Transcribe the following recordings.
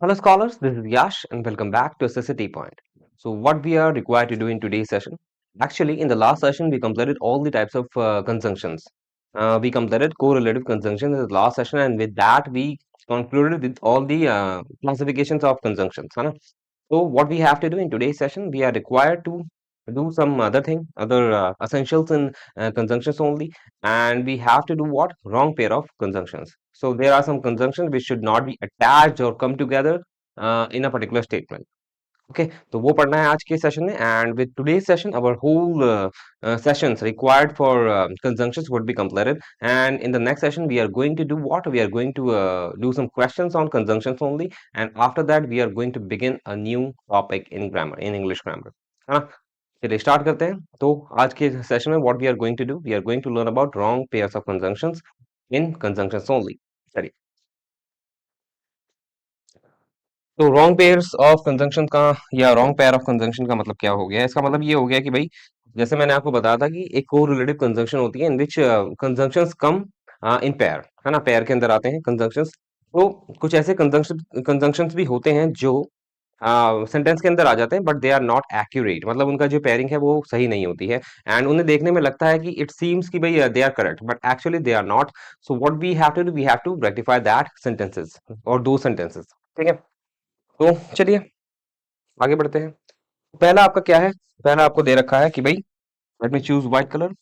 Hello, scholars. This is Yash, and welcome back to Assessity Point. So, what we are required to do in today's session? Actually, in the last session, we completed all the types of conjunctions. We completed correlative conjunctions in the last session, and with that, we concluded with all the classifications of conjunctions. है ना? So, what we have to do in today's session, we are required to do some other thing, other essentials in conjunctions only, and we have to do what? Wrong pair of conjunctions. So there are some conjunctions which should not be attached or come together in a particular statement. Okay, तो वो पढ़ना है आज के session में and with today's session our whole sessions required for conjunctions would be completed and in the next session we are going to do what we are going to do some questions on conjunctions only and after that we are going to begin a new topic in grammar in English grammar हाँ चलिए start करते हैं तो आज के session में what we are going to do we are going to learn about wrong pairs of conjunctions in conjunctions only चलिए तो रॉन्ग पेयर्स ऑफ कंजंक्शन का या रॉन्ग पेयर ऑफ कंजंक्शन का मतलब क्या हो गया इसका मतलब ये हो गया कि भाई जैसे मैंने आपको बताया था कि एक कोरिलेटिव कंजंक्शन होती है इन विच कंजंक्शंस कम इन पेयर है ना पेयर के अंदर आते हैं कंजंक्शंस तो कुछ ऐसे कंजंक्शंस भी होते हैं जो सेंटेंस के अंदर आ जाते हैं but they are not accurate मतलब उनका जो पेयरिंग है वो सही नहीं होती है एंड उन्हें देखने में लगता है कि इट सीम्स कि भाई they are correct but actually they are not so what we have to do we have to rectify that sentences और दो सेंटेंसेस ठीक है तो चलिए आगे बढ़ते हैं पहला आपका क्या है पहला आपको दे रखा है कि भाई let me choose white colour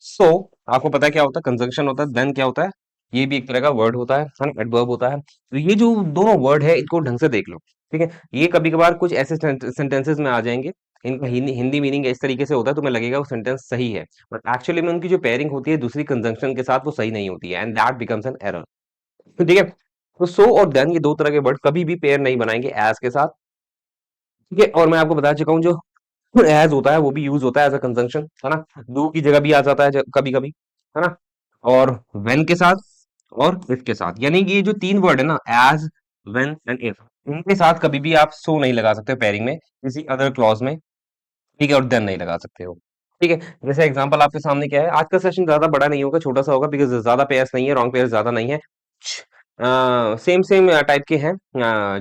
सो आपको पता है क्या होता है कंजंक्शन होता है देन क्या होता है ये भी एक तरह का वर्ड होता है एडवर्ब होता है तो ये जो दोनों वर्ड है इनको ढंग से देख लो ठीक है ये कभी कभार कुछ ऐसे सेंटेंसेस में आ जाएंगे इनका हिंदी मीनिंग इस तरीके से होता है तुम्हें लगेगा वो सेंटेंस सही है बट एक्चुअली में उनकी जो पेयरिंग होती है दूसरी कंजंक्शन के साथ वो सही नहीं होती है and that becomes an error ठीक है तो सो और देन ये दो तरह के वर्ड कभी भी पेयर नहीं बनाएंगे एज के साथ ठीक है और मैं आपको बता चुका हूँ जो एज होता है वो भी यूज होता है एज अ कंजंक्शन है ना डू की जगह भी आ जाता है कभी कभी है ना और व्हेन के साथ और इफ के साथ यानी कि ये जो तीन वर्ड है ना एज व्हेन एंड इफ इनके साथ कभी भी आप सो नहीं लगा सकते पेयरिंग में किसी अदर क्लॉज में ठीक है और देन नहीं लगा सकते हो ठीक है जैसे एग्जांपल आपके सामने क्या है आज का सेशन ज्यादा बड़ा नहीं होगा छोटा सा होगा बिकॉज ज्यादा पेयर्स नहीं है रॉन्ग पेयर्स ज्यादा नहीं है सेम सेम टाइप के हैं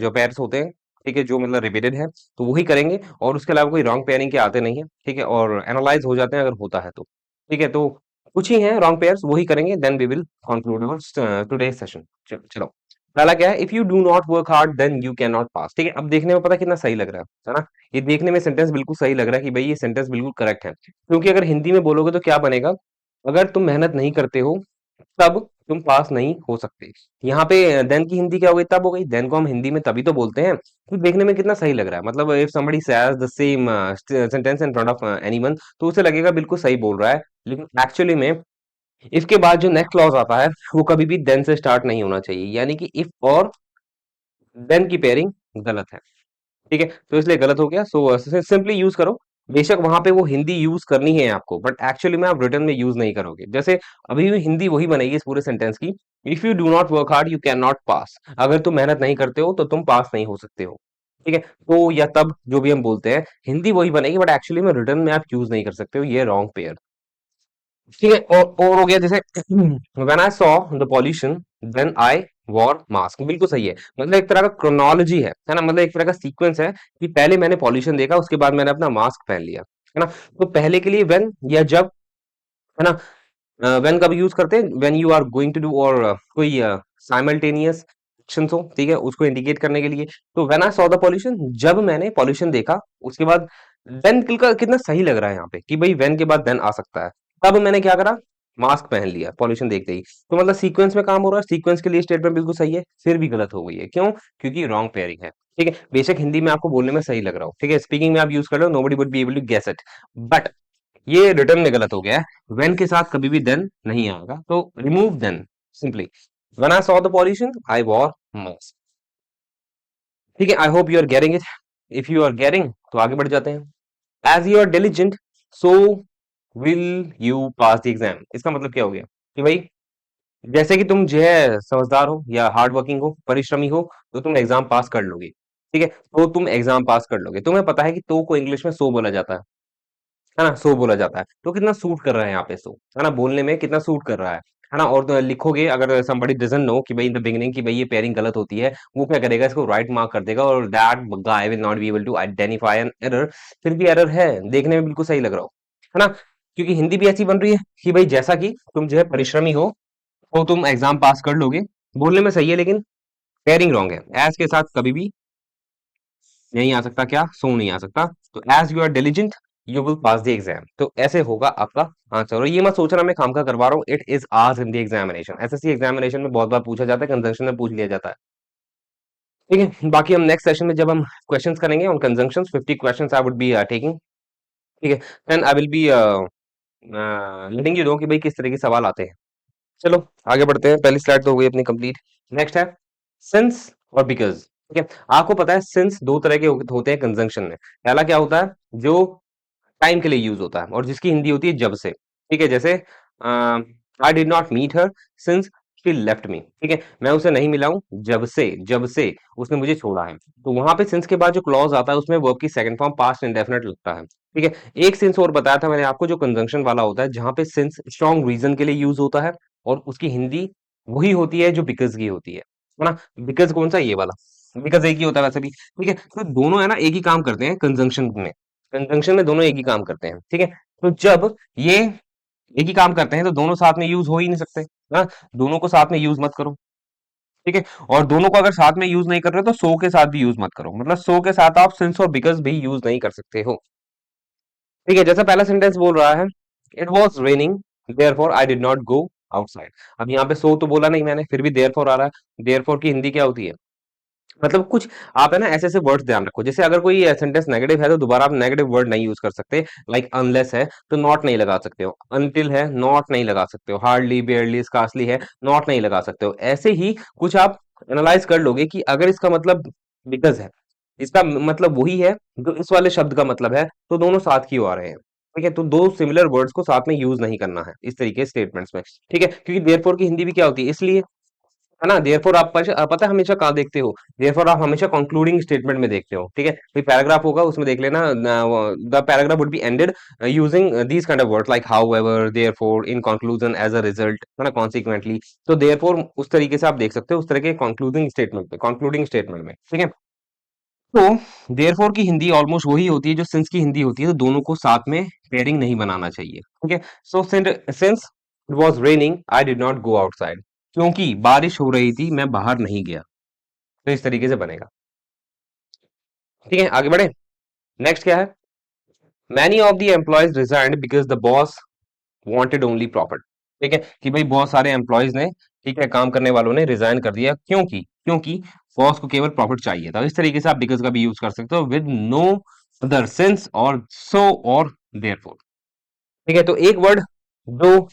जो पेयर्स होते हैं ठीक है जो मतलब रिपीटेड है तो वही करेंगे और उसके अलावा कोई रॉन्ग पेयरिंग के आते नहीं है ठीक है और एनालाइज हो जाते हैं अगर होता है तो ठीक है तो कुछ ही हैं रॉन्ग पेयर्स वही करेंगे then we will conclude our today session चलो पहला क्या है if you do not work hard then you can not pass ठीक है अब देखने में पता कितना सही लग रहा है ना ये देखने में सेंटेंस बिल्कुल सही लग रहा है कि भाई ये सेंटेंस बिल्कुल करेक्ट है क्योंकि अगर हिंदी में बोलोगे तो क्या बनेगा अगर तुम मेहनत नहीं करते हो तब तुम पास नहीं हो सकते यहाँ पे देन की हिंदी क्या हो गई तब हो गई देन को हम हिंदी में तभी तो बोलते हैं तो देखने में कितना सही लग रहा है मतलब if somebody says the same sentence in front of anyone तो उसे लगेगा बिल्कुल सही बोल रहा है लेकिन एक्चुअली में इफ के बाद जो नेक्स्ट क्लॉज आता है वो कभी भी देन से स्टार्ट नहीं होना चाहिए यानी कि इफ और देन की पेयरिंग गलत है ठीक है तो इसलिए गलत हो गया सो सिंपली यूज करो बेशक वहां पे वो हिंदी यूज करनी है आपको बट एक्चुअली में आप रिटर्न में यूज नहीं करोगे जैसे अभी भी हिंदी वही बनेगी इस पूरे सेंटेंस की if you do not work hard you can not पास अगर तुम मेहनत नहीं करते हो तो तुम पास नहीं हो सकते हो ठीक है तो या तब जो भी हम बोलते हैं हिंदी वही बनेगी बट एक्चुअली में रिटर्न में आप यूज नहीं कर सकते हो ये रॉन्ग पेयर ठीक है और हो गया जैसे when I saw the pollution then I wore mask बिल्कुल सही है मतलब एक तरह का क्रोनोलॉजी है ना मतलब एक तरह का सीक्वेंस है कि पहले मैंने पॉल्यूशन देखा उसके बाद मैंने अपना मास्क पहन लिया है ना तो पहले के लिए व्हेन या जब है ना व्हेन कब यूज करते हैं when you are going to do और कोई साइमल्टेनियस एक्शन हो ठीक है उसको इंडिकेट करने के लिए तो when I saw the pollution जब मैंने पॉल्यूशन देखा उसके बाद देन का कितना सही लग रहा है यहाँ पे कि भाई व्हेन के बाद देन आ सकता है तब मैंने क्या करा मास्क पहन लिया पॉल्यूशन देखते ही तो मतलब सीक्वेंस में काम हो रहा है सीक्वेंस के लिए स्टेटमेंट बिल्कुल सही है फिर भी गलत हो गई है क्यों क्योंकि रॉन्ग पेयरिंग है ठीक है बेशक हिंदी में आपको बोलने में सही लग रहा हो ठीक है स्पीकिंग में आप यूज कर रहे हो nobody would be able to guess it but ये रिटर्न में गलत हो गया है व्हेन के साथ कभी भी देन नहीं आएगा तो remove then simply when I saw the pollution I wore mask ठीक है I hope you are getting it if you are getting तो आगे बढ़ जाते हैं as you are diligent so will you pass the exam इसका मतलब क्या हो गया कि भाई जैसे कि तुम जो है समझदार हो या हार्ड वर्किंग हो परिश्रमी हो तो तुम एग्जाम पास कर लोगे ठीक है तो तुम एग्जाम पास कर लोगे तुम्हें पता है कि तो को इंग्लिश में सो बोला जाता है ना सो बोला जाता है तो कितना सूट कर रहा है यहाँ पे सो है ना बोलने में कितना सूट कर रहा है है ना? और तो लिखोगे अगर somebody doesn't know कि भाई इन द बिगिनिंग कि भाई ये पेयरिंग गलत होती है, वो क्या करेगा इसको राइट मार्क कर देगा और that guy will not be able to identify an error. फिर भी एरर है, देखने में बिल्कुल सही लग रहा हो, है ना? क्योंकि हिंदी भी ऐसी बन रही है कि भाई जैसा कि तुम जो है परिश्रमी हो तो तुम एग्जाम पास कर लोगे। बोलने में सही है लेकिन पेयरिंग रॉन्ग है। एज के साथ कभी भी नहीं आ सकता, क्या सो नहीं आ सकता। तो as you are diligent you will pass the exam, तो ऐसे होगा आपका आंसर। और ये मत सोचना मैं खामखा करवा रहा हूँ, इट इज आज in the examination, SSC examination में बहुत बार पूछा जाता है, कंजंक्शन में पूछ लिया जाता है। ठीक है, बाकी हम नेक्स्ट सेशन में जब हम क्वेश्चंस करेंगे on conjunctions, 50 questions I would be taking. ठीक है, then I will be letting you know कि भाई किस तरह के सवाल आते हैं। चलो आगे बढ़ते हैं, पहली स्लाइड तो हो गई अपनी कंप्लीट। नेक्स्ट है सिंस और बिकॉज। ठीक है, आपको पता है सिंस दो तरह के होते हैं कंजंक्शन में। पहला क्या होता है जो टाइम के लिए यूज होता है और जिसकी हिंदी होती है जब से। ठीक है, जैसे I did not meet her since she left me. ठीक है, मैं उसे नहीं मिला हूं जब से उसने मुझे छोड़ा है। तो वहां पे सिंस के बाद जो क्लॉज आता है उसमें वर्ब की सेकंड फॉर्म पास्ट इंडेफिनिट लगता है। ठीक है, एक सिंस और बताया था मैंने आपको जो कंजंक्शन वाला होता है जहां पे सिंस स्ट्रॉन्ग रीजन के लिए यूज होता है और उसकी हिंदी वही होती है जो बिकॉज की होती है ना? बिकॉज कौन सा, ये वाला बिकॉज एक ही होता है वैसे भी। ठीक है, तो दोनों है ना एक ही काम करते हैं कंजंक्शन में। कंजंक्शन में दोनों एक ही काम करते हैं। ठीक है, तो जब ये एक ही काम करते हैं तो दोनों साथ में यूज हो ही नहीं सकते ना। दोनों को साथ में यूज मत करो। ठीक है, और दोनों को अगर साथ में यूज नहीं कर रहे तो सो के साथ भी यूज मत करो, मतलब सो के साथ आप सिंस और बिकॉज भी यूज नहीं कर सकते हो। ठीक है, जैसा पहला सेंटेंस बोल रहा है, it was raining therefore I did not go outside. अब यहाँ पे सो तो बोला नहीं मैंने, फिर भी देयरफॉर आ रहा है। देयरफॉर की हिंदी क्या होती है? मतलब कुछ आप है ना ऐसे ऐसे वर्ड्स ध्यान रखो, जैसे अगर कोई सेंटेंस नेगेटिव है तो दोबारा आप नेगेटिव वर्ड नहीं यूज कर सकते। लाइक अनलेस है तो नॉट नहीं लगा सकते हो, अनटिल है नॉट नहीं लगा सकते हो, हार्डली बेयरली स्कार्सली है नॉट नहीं लगा सकते हो। ऐसे ही कुछ आप एनालाइज कर लोगे कि अगर इसका मतलब बिकॉज है, इसका मतलब वही है जो इस वाले शब्द का मतलब है, तो दोनों साथ क्यों आ रहे हैं? ठीक है, तो दो सिमिलर वर्ड्स को साथ में यूज नहीं करना है इस तरीके स्टेटमेंट्स में। ठीक है, क्योंकि देयरफॉर की हिंदी भी क्या होती है इसलिए, है ना? देयरफॉर आप पता है हमेशा कहाँ देखते हो? देयरफॉर आप हमेशा कंक्लूडिंग स्टेटमेंट में देखते हो। ठीक है, कोई पैराग्राफ होगा उसमें देख लेना, the paragraph would be ended using these kind of words like however, therefore, in conclusion, as a result, है ना, कॉन्सिक्वेंटली। तो देयरफॉर उस तरीके से आप देख सकते हो, उस तरह के कंक्लूडिंग स्टेटमेंट में। ठीक है, तो देयरफॉर की हिंदी ऑलमोस्ट वही होती है जो सिंस की हिंदी होती है, तो दोनों को साथ में पेयरिंग नहीं बनाना चाहिए। ठीक है, so since it was raining I did not go outside, क्योंकि बारिश हो रही थी मैं बाहर नहीं गया। तो इस तरीके से बनेगा। ठीक है, आगे बढ़े। नेक्स्ट क्या है? Many of the employees resigned because the boss wanted only profit. ठीक है, कि भाई बहुत सारे एम्प्लॉयज ने, ठीक है, काम करने वालों ने रिजाइन कर दिया, क्योंकि क्योंकि बॉस को केवल प्रॉफिट चाहिए था। इस तरीके से आप बिकॉज का भी यूज कर सकते हो विद नो अदर सिंस और सो और देयरफॉर। ठीक है, तो एक वर्ड जो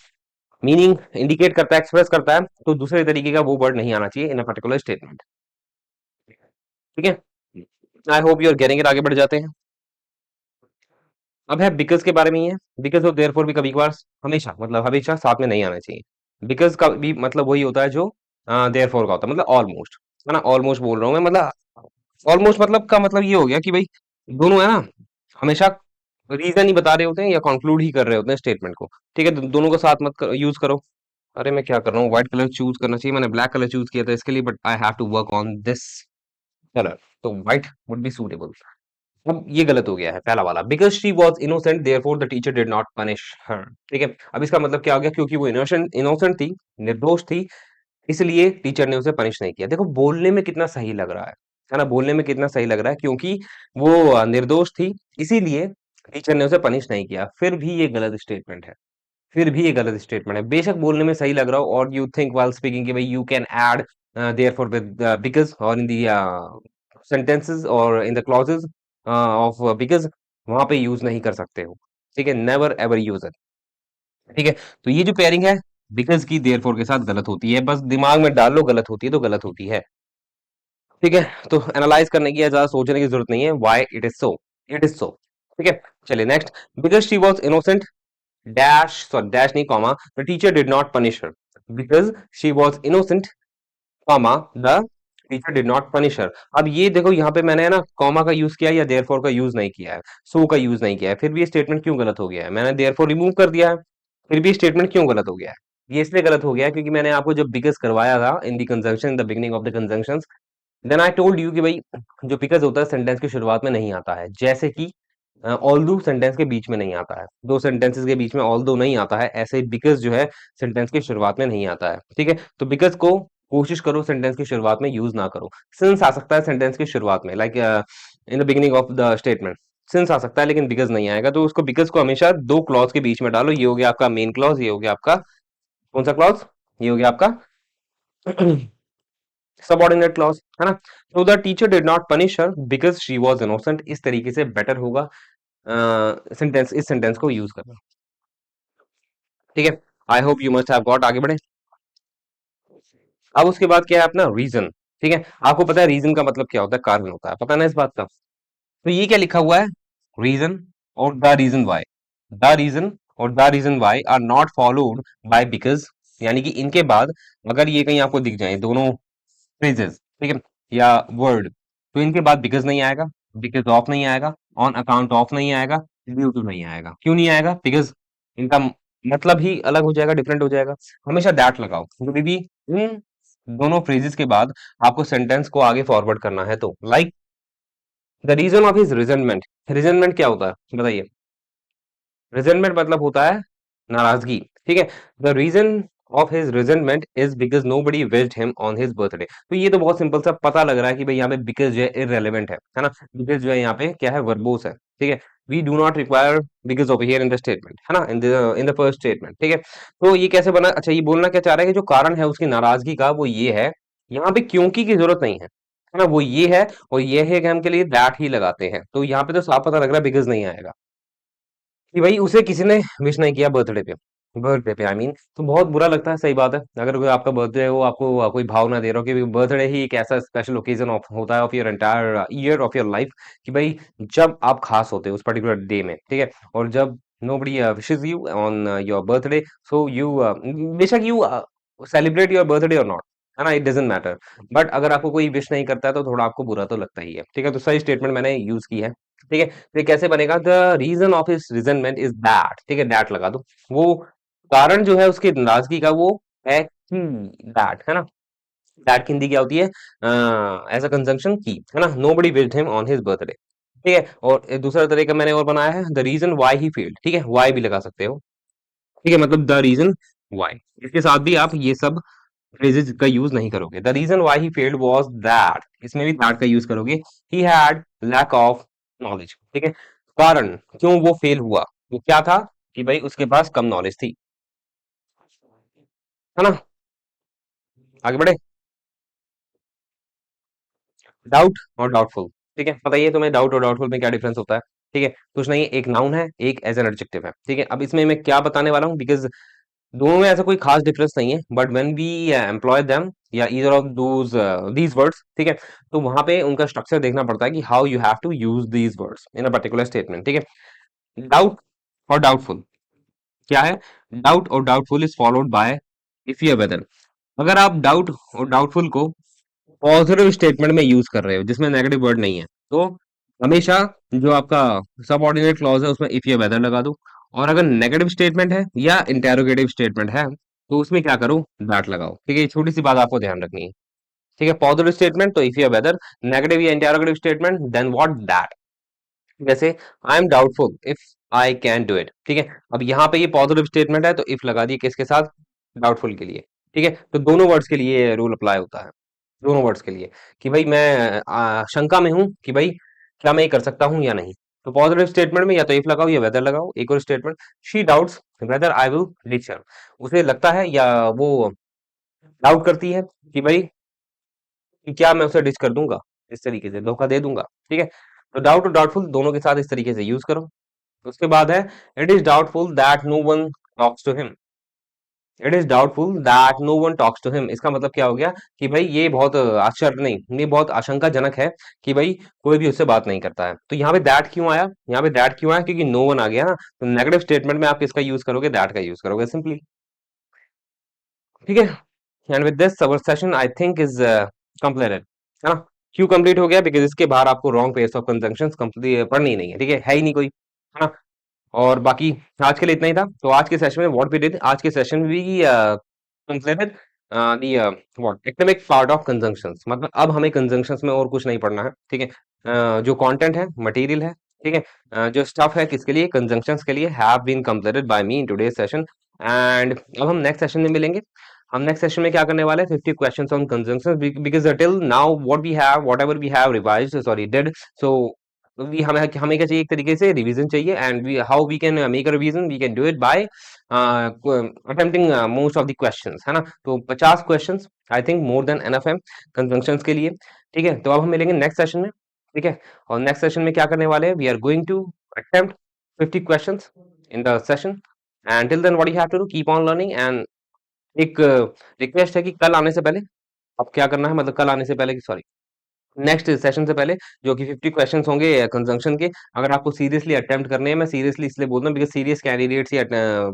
मीनिंग इंडिकेट करता है, एक्सप्रेस करता है, तो दूसरे तरीके का वो वर्ड नहीं आना चाहिए इन अ पर्टिकुलर स्टेटमेंट। ठीक है, I hope you are getting it. आगे बढ़ जाते हैं। अब है बिकॉज के बारे में ही है। बिकॉज और देयरफॉर भी कभी कभार, हमेशा मतलब हमेशा साथ में नहीं आना चाहिए। बिकॉज का भी मतलब वही होता है जो देयरफॉर का होता है, मतलब ऑलमोस्ट, है ना? ऑलमोस्ट बोल रहा हूँ मैं, मतलब ऑलमोस्ट मतलब का मतलब ये हो गया कि भाई दोनों है ना हमेशा रीजन ही बता रहे होते हैं या कंक्लूड ही कर रहे होते हैं स्टेटमेंट को। ठीक है, तो दोनों को साथ मत यूज करो। अरे मैं क्या कर रहा हूँ, व्हाइट कलर चूज करना चाहिए, मैंने ब्लैक कलर चूज किया था इसके लिए, but I have to work on this colour. तो व्हाइट वुड बी सूटेबल। अब ये गलत हो गया है पहला वाला, because she was innocent therefore the teacher did not punish her. ठीक है, अब इसका मतलब क्या हो गया? क्योंकि वो इनोसेंट थी, निर्दोष थी, इसलिए टीचर ने उसे पनिश नहीं किया। देखो बोलने में कितना सही लग रहा है ना? बोलने में कितना सही लग रहा है, क्योंकि वो निर्दोष थी इसीलिए टीचर ने उसे पनिश नहीं किया। फिर भी ये गलत स्टेटमेंट है, फिर भी ये गलत स्टेटमेंट है। बेशक बोलने में सही लग रहा हो और यू थिंक व्हाइल स्पीकिंग कि भाई you can add therefore with because और इन द sentences और in the clauses of because वहां पे यूज नहीं कर सकते हो। ठीक है, नेवर एवर यूज इट। ठीक है, तो ये जो पेयरिंग है बिकॉज की देयरफॉर के साथ गलत होती है, बस दिमाग में डाल लो गलत होती है तो गलत होती है। ठीक है, तो एनालाइज करने की या ज्यादा सोचने की जरूरत नहीं है, why it is so, it is so. ठीक है, चलिए next. Because she was innocent dash, sorry dash नहीं comma, the teacher did not punish her. Because she was innocent comma the teacher did not punish her. अब ये देखो यहाँ पे मैंने है ना कॉमा का यूज किया या देयरफॉर का यूज नहीं किया है, सो का यूज नहीं किया है, फिर भी ये स्टेटमेंट क्यों गलत हो गया है? मैंने देयरफॉर रिमूव कर दिया है, फिर भी स्टेटमेंट क्यों गलत हो गया है? ये इसलिए गलत हो गया क्योंकि मैंने आपको जब बिकॉज़ करवाया था in the conjunction, in the beginning of the conjunctions, then I told you कि भाई जो बिकॉज़ होता है सेंटेंस की शुरुआत में नहीं आता है। जैसे कि ऑल्दो सेंटेंस के बीच में नहीं आता है। 2 सेंटेंसेस के बीच में ऑल्दो नहीं आता है, ऐसे ही बिकॉज़ जो है सेंटेंस की शुरुआत में नहीं आता है। ठीक है? तो बिकॉज़ को कोशिश करो सेंटेंस की शुरुआत में यूज़ ना करो। सिंस आ सकता है सेंटेंस की शुरुआत में, like in the beginning of the statement. Since आ सकता है लेकिन बिकॉज़ नहीं आएगा, तो उसको बिकॉज़ को हमेशा 2 क्लॉज़ के बीच में डालो। ये हो गया आपका मेन क्लॉज़, ये हो गया आपका कौन-सा क्लॉज़? ये हो गया आपका सबऑर्डिनेट क्लॉज, है ना? तो the teacher did not punish her because she was innocent. इस तरीके से बेटर होगा सेंटेंस, इस सेंटेंस को यूज करना। ठीक है, I hope you must have got. आगे बढ़े। अब उसके बाद क्या है अपना रीजन। ठीक है, आपको पता है रीजन का मतलब क्या होता है, कारण होता है, पता ना इस बात का। तो ये क्या लिखा हुआ है, रीजन और the reason why. The reason और the reason why are not followed by because, यानी कि इनके बाद अगर ये कहीं आपको दिख जाए दोनों फ्रेजेस, ठीक है, या वर्ड, तो इनके बाद बिकॉज नहीं आएगा, बिकॉज ऑफ नहीं आएगा, ऑन अकाउंट ऑफ नहीं आएगा, ड्यू टू नहीं आएगा। क्यों नहीं आएगा? बिकॉज इनका मतलब ही अलग हो जाएगा, डिफरेंट हो जाएगा। हमेशा दैट लगाओ क्योंकि भी इन दोनों फ्रेजेस के बाद आपको सेंटेंस को आगे फॉरवर्ड करना है। तो like the reason of his resentment. Resentment क्या होता है बताइए? रिजनमेंट मतलब होता है नाराजगी। ठीक है, the reason of his resentment is because nobody wished him on his birthday. तो ये तो बहुत सिंपल सा पता लग रहा है कि भाई यहाँ पे बिकॉज जो है इररेलेवेंट है ना? बिकॉज जो है यहाँ पे क्या है, वर्बोस है। ठीक है, we do not require because of here in the statement, है ना, इन द फर्स्ट स्टेटमेंट। ठीक है, तो ये कैसे बना? अच्छा, ये बोलना क्या चाह रहा है कि जो कारण है उसकी नाराजगी का वो ये है, यहाँ पे क्योंकि की जरूरत नहीं है ना, वो ये है, और ये है कि हम के लिए दैट ही लगाते हैं। तो यहाँ पे तो साफ पता लग रहा है बिकॉज नहीं आएगा कि भाई उसे किसी ने विश नहीं किया बर्थडे पे। बर्थडे पे आई मीन, तो बहुत बुरा लगता है, सही बात है। अगर कोई आपका बर्थडे है, वो आपको कोई भाव ना दे रहा हो, कि बर्थडे ही एक ऐसा स्पेशल ओकेजन ऑफ होता है of your entire year of your life, कि भाई जब आप खास होते हो उस पर्टिकुलर डे में। ठीक है, और जब nobody wishes you on your birthday, so you बेशक you सेलिब्रेट योर बर्थडे और नॉट, है ना, इट डजेंट मैटर। बट अगर आपको कोई विश नहीं करता है तो थोड़ा आपको बुरा तो लगता ही है। ठीक है, तो सही स्टेटमेंट मैंने यूज की है। ठीक है, तो ये कैसे बनेगा? The reason of his resentment is that. ठीक है, दैट लगा दो। वो कारण जो है उसकी नाराजगी का वो है कि, दैट, है ना। दैट की हिंदी क्या होती है? एज अ कंजंक्शन की, है ना। Nobody wished him on his birthday. ठीक है, और एक दूसरा तरीका मैंने और बनाया है, the reason why he failed. ठीक है, व्हाई भी लगा सकते हो। ठीक है, मतलब द रीजन व्हाई, इसके साथ भी आप ये सब फ्रेजेस का यूज नहीं करोगे। The reason why he failed was that, इसमें भी दैट का यूज करोगे। He had lack of knowledge. ठीक है, कारण क्यों वो फेल हुआ, वो क्या था कि भाई उसके पास कम नॉलेज थी, है ना। आगे बढ़े। डाउट और डाउटफुल। ठीक है, बताइए तुम्हें डाउट और डाउटफुल में क्या डिफरेंस होता है? ठीक है, कुछ नहीं है, एक नाउन है, एक एज एन एडजेक्टिव है। ठीक है, अब इसमें मैं क्या बताने वाला हूँ, बिकॉज दोनों में ऐसा कोई खास डिफरेंस नहीं है, but when we employ them या either of those these words, ठीक है, तो वहां पे उनका स्ट्रक्चर देखना पड़ता है कि how you have to use these words in a particular statement. ठीक है, डाउट और डाउटफुल क्या है? डाउट और doubtful is followed by if या वेदर। अगर आप डाउट और डाउटफुल को पॉजिटिव स्टेटमेंट में यूज कर रहे हो जिसमें नेगेटिव वर्ड नहीं है, तो हमेशा जो आपका सबऑर्डिनेट क्लॉज है उसमें इफ या वेदर लगा दो। और अगर नेगेटिव स्टेटमेंट है या इंटेरोगेटिव स्टेटमेंट है, तो उसमें क्या करो, दैट लगाओ। ठीक है, ये छोटी सी बात आपको ध्यान रखनी है। ठीक है, पॉजिटिव स्टेटमेंट तो इफ या वेदर, नेगेटिव या interrogative statement then what, that. जैसे I am doubtful if I can do it. ठीक है, अब यहाँ पे ये पॉजिटिव स्टेटमेंट है तो इफ लगा दिए, किसके साथ? डाउटफुल के लिए। ठीक है, तो दोनों वर्ड्स के लिए रूल अप्लाई होता है, दोनों वर्ड्स के लिए, कि भाई मैं शंका में हूं कि भाई क्या मैं ये कर सकता हूं या नहीं। तो पॉजिटिव स्टेटमेंट में या तो इफ लगाओ या वेदर लगाओ। एक और statement, she doubts whether I will reach हर। उसे लगता है या वो डाउट करती है कि भाई कि क्या मैं उसे डिच कर दूंगा, इस तरीके से धोखा दे दूंगा। ठीक है, तो डाउट और डाउटफुल दोनों के साथ इस तरीके से यूज करो। उसके बाद है, it is doubtful that no one talks to him. It is doubtful that no one talks to him, इसका मतलब क्या हो गया कि भाई ये बहुत आश्चर्य नहीं, ये बहुत आशंकाजनक है कि भाई कोई भी उससे बात नहीं करता है। तो यहाँ पे दैट क्यों आया? यहाँ पे दैट क्यों आया? क्योंकि नो वन आ गया ना। तो नेगेटिव स्टेटमेंट में आप किसका यूज करोगे? दैट का यूज करोगे सिंपली। ठीक है, and with this our session I think is completed, है ना। क्यों कंप्लीट हो गया? बिकॉज इसके बाहर आपको wrong pairs of conjunctions complete पढ़नी नहीं है। ठीक है ही नहीं कोई, है ना। और बाकी आज के लिए इतना ही था। तो आज के सेशन में व्हाट वी डिड, आज के session we completed the what academic part of conjunctions, मतलब अब हमें कंजंक्शंस में और कुछ नहीं पढ़ना है, ठीक है। जो कंटेंट है, मटेरियल है, ठीक है, जो स्टफ है किसके लिए, कंजंक्शंस के लिए, have been completed by me in today's session. And अब हम नेक्स्ट सेशन में मिलेंगे। हम नेक्स्ट सेशन में क्या करने वाले हैं, 50 questions on conjunctions, because till now whatever we have revised, sorry did, so we हमें हमें क्या चाहिए, एक तरीके से रिवीजन चाहिए। And we how we can make a revision, we can do it by attempting most of the questions, है ना। तो 50 questions I think more than enough है कंजंक्शंस के लिए, ठीक है। तो अब हम मिलेंगे नेक्स्ट सेशन में, ठीक है। और नेक्स्ट सेशन में क्या करने वाले हैं, we are going to attempt 50 questions in the session. And till then what you have to do, keep on learning. And एक रिक्वेस्ट है कि कल आने से पहले अब क्या करना है, मतलब कल आने से पहले, सॉरी, नेक्स्ट सेशन से पहले, जो कि 50 क्वेश्चंस होंगे कंजंक्शन के, अगर आपको सीरियसली अटेम्प्ट करने हैं, मैं सीरियसली इसलिए बोल रहा हूँ बिकॉज़ सीरियस कैंडिडेट्स ही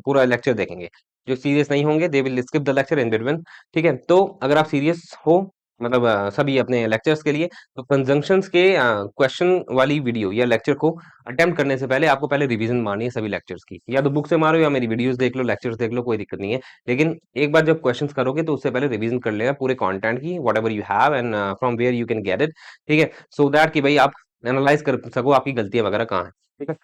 पूरा लेक्चर देखेंगे। जो सीरियस नहीं होंगे they will skip the lecture in between, ठीक है। तो अगर आप सीरियस हो, मतलब सभी अपने लेक्चर्स के लिए, तो कंजंक्शंस के क्वेश्चन वाली वीडियो या लेक्चर को अटेम्प्ट करने से पहले आपको पहले रिवीजन मारनी है सभी लेक्चर्स की, या तो बुक से मारो या मेरी वीडियोस देख लो, लेक्चर्स देख लो, कोई दिक्कत नहीं है। लेकिन एक बार जब क्वेश्चंस करोगे तो उससे पहले रिवीजन कर लेना पूरे कंटेंट की, whatever you have and from where you can get it, ठीक है। सो दैट कि भाई आप एनालाइज कर सको आपकी गलतियां वगैरह कहाँ है, ठीक है।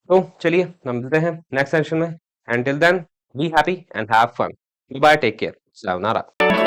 तो चलिए हम मिलते हैं नेक्स्ट सेशन में। And till then be happy and have fun. Bye, take care, sayonara.